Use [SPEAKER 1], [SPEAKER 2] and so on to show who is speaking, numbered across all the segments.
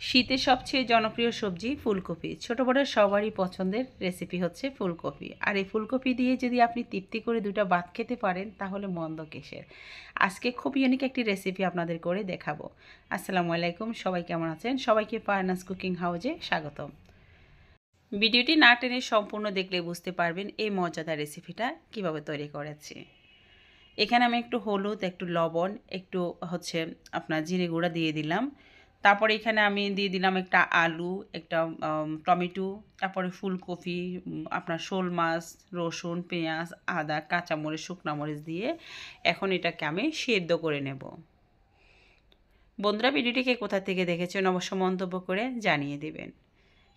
[SPEAKER 1] শীতের সবচেয়ে জনপ্রিয় সবজি ফুলকপি। ছোট বড় সবারই পছন্দের রেসিপি হচ্ছে ফুলকপি। আর এই ফুলকপি দিয়ে যদি আপনি তৃপ্তি করে ২টা ভাত খেতে পারেন তাহলে মন্দ কিসের। আজকে খুব ইউনিক একটি রেসিপি আপনাদের করে দেখাবো। আসসালামু আলাইকুম, সবাই কেমন আছেন? সবাইকে ফারনাস কুকিং হাউজে স্বাগতম। ভিডিওটি না টেনে সম্পূর্ণ দেখলে বুঝতে পারবেন এই মজাদার রেসিপিটা কিভাবে তৈরি করেছি। এখানে আমি একটু হলুদ, একটু লবণ, একটু আপনার জিরে গুঁড়া দিয়ে দিলাম। তারপরে এখানে আমি দিয়ে দিলাম একটা আলু, একটা টমেটো, তারপরে ফুলকপি, আপনার শোল মাছ, রসুন, পেঁয়াজ, আদা, কাঁচামরিচ, শুকনো মরিচ দিয়ে এখন এটাকে আমি সেদ্ধ করে নেব। বন্ধুরা, ভিডিওটিকে কোথা থেকে দেখেছেন অবশ্য মন্তব্য করে জানিয়ে দেবেন।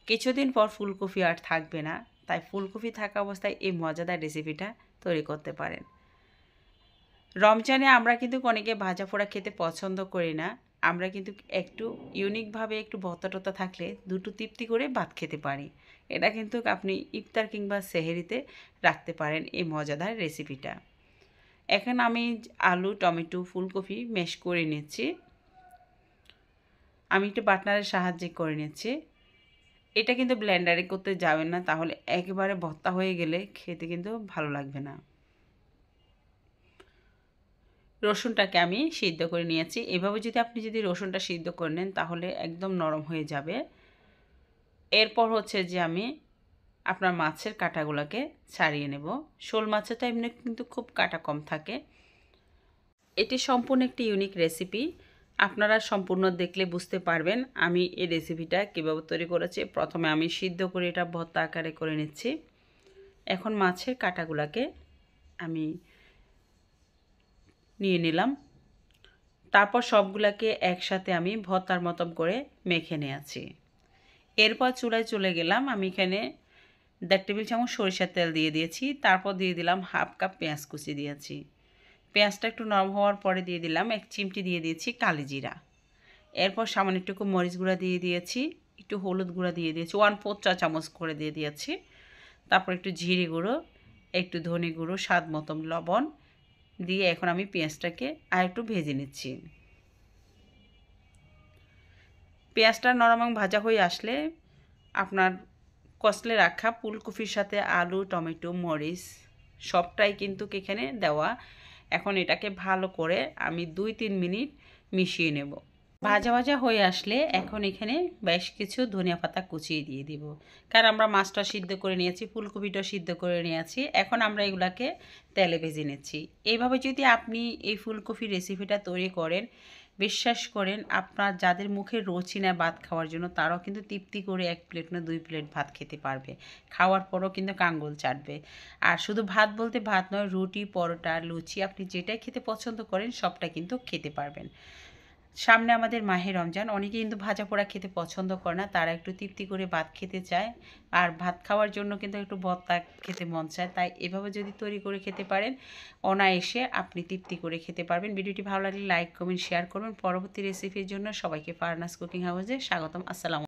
[SPEAKER 1] কিছুদিন পর ফুলকপি আর থাকবে না, তাই ফুলকপি থাকা অবস্থায় এই মজাদার রেসিপিটা তৈরি করতে পারেন। রমজানে আমরা কিন্তু অনেকে ভাজা পোড়া খেতে পছন্দ করি না। আমরা কিন্তু একটু ইউনিকভাবে একটু ভর্তা টর্তা থাকলে দুটো তৃপ্তি করে ভাত খেতে পারি। এটা কিন্তু আপনি ইফতার কিংবা সেহরিতে রাখতে পারেন এই মজাদার রেসিপিটা। এখন আমি আলু, টমেটো, ফুলকপি ম্যাশ করে নিচ্ছি। আমি একটু বাটনারের সাহায্যে করে নিচ্ছি। এটা কিন্তু ব্লেন্ডারে করতে যাবেন না, তাহলে একেবারে ভর্তা হয়ে গেলে খেতে কিন্তু ভালো লাগবে না। রসুনটাকে আমি সিদ্ধ করে নিয়েছি। এভাবে যদি রসুনটা সিদ্ধ করে নেন তাহলে একদম নরম হয়ে যাবে। এরপর যে আমি আপনার মাছের কাঁটাগুলোকে ছাড়িয়ে নেব। শোল মাছেরটা এমনি কিন্তু খুব কাঁটা কম থাকে। এটি সম্পূর্ণ একটি ইউনিক রেসিপি। আপনারা সম্পূর্ণ দেখলে বুঝতে পারবেন আমি এই রেসিপিটা কীভাবে তৈরি করেছি। প্রথমে আমি সিদ্ধ করে এটা ভর্তা আকারে করে নিচ্ছি। এখন মাছের কাঁটাগুলোকে আমি নিয়ে নিলাম। তারপর সবগুলোকে একসাথে আমি ভর্তার মতন করে মেখে নিয়েছি। এরপর চুলায় চলে গেলাম। আমি এখানে ১.৫ টেবিল চামচ সরিষার তেল দিয়ে দিয়েছি। তারপর দিয়ে দিলাম 1/2 কাপ পেঁয়াজ কুচি দিয়েছি। পেঁয়াজটা একটু নরম হওয়ার পরে দিয়ে দিলাম 1 চিমটি দিয়ে দিয়েছি কালি জিরা। এরপর সামান্য একটু মরিচ গুঁড়া দিয়ে দিয়েছি, একটু হলুদ গুঁড়া দিয়ে দিয়েছি, 1/4 চা চামচ করে দিয়ে দিয়েছি। তারপর একটু জিরে গুঁড়ো, একটু ধনে গুঁড়ো, স্বাদ মতন লবণ দিয়ে এখন আমি পেঁয়াজটাকে আর একটু ভেজে নিচ্ছি। পেঁয়াজটা নরম এবং ভাজা হয়ে আসলে আপনার কষলে রাখা ফুলকপির সাথে আলু, টমেটো, মরিচ সবটাই কিন্তু এখানে দেওয়া। এখন এটাকে ভালো করে আমি 2-3 মিনিট মিশিয়ে নেব। ভাজা ভাজা হয়ে আসলে এখন এখানে বেশ কিছু ধনিয়া পাতা কুচিয়ে দিয়ে দিব। কারণ আমরা মাছটা সিদ্ধ করে নিয়েছি, ফুলকপিটা সিদ্ধ করে নিয়েছি। এখন আমরা এগুলাকে তেলে ভেজে নিচ্ছি। এইভাবে যদি আপনি এই ফুলকপির রেসিপিটা তৈরি করেন, বিশ্বাস করেন আপনার যাদের মুখে রুচি না ভাত খাওয়ার জন্য তারাও কিন্তু তৃপ্তি করে 1 প্লেট না 2 প্লেট ভাত খেতে পারবে। খাওয়ার পরও কিন্তু আঙ্গুল চাটবে। আর শুধু ভাত বলতে ভাত নয়, রুটি, পরোটা, লুচি আপনি যেটাই খেতে পছন্দ করেন সবটা কিন্তু খেতে পারবেন। সামনে আমাদের মাহে রমজান। অনেকে কিন্তু ভাজা পোড়া খেতে পছন্দ করে না, তারা একটু তৃপ্তি করে ভাত খেতে চায়। আর ভাত খাওয়ার জন্য কিন্তু একটু ভর্তা খেতে মন চায়। তাই এভাবে যদি তৈরি করে খেতে পারেন অনায়াসে আপনি তৃপ্তি করে খেতে পারবেন। ভিডিওটি ভালো লাগলে লাইক, কমেন্ট, শেয়ার করবেন। পরবর্তী রেসিপির জন্য সবাইকে ফারনাস কুকিং হাউসে স্বাগতম। আসসালামু